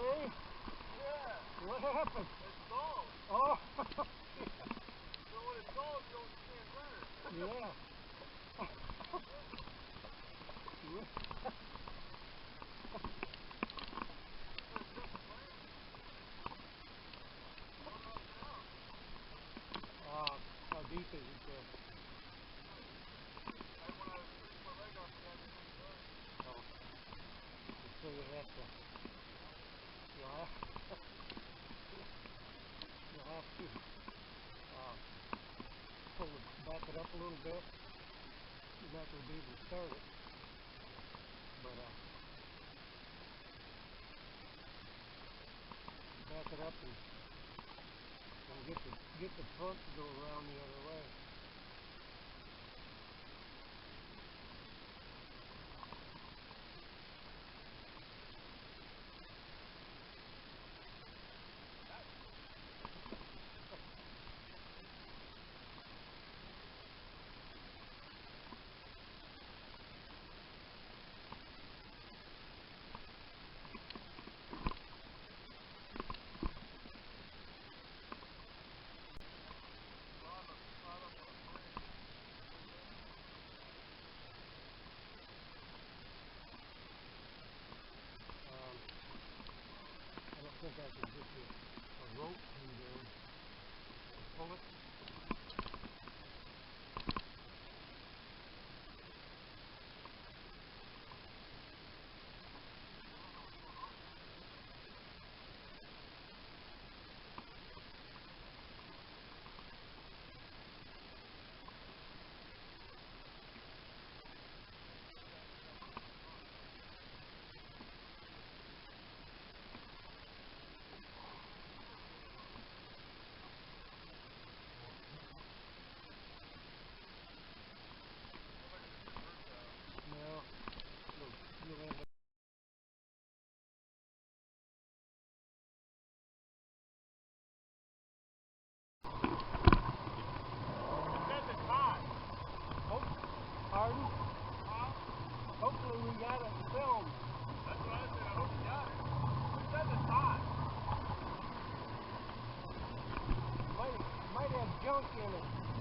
Hey? Yeah. What happened? It stalled. Oh. So when it stalls, you can't turn. Yeah. How deep is it there? Right when I was putting my leg up, I had to turn. Oh. So you have to. You'll have to back it up a little bit. You're not going to be able to start it. But back it up and get the front to go around the other way. I think I can get a rope through there and pull it. You'll end up pardon? Hopefully we got it filmed. That's what I said. I hope you got it. Who said the time? Might have junk in it.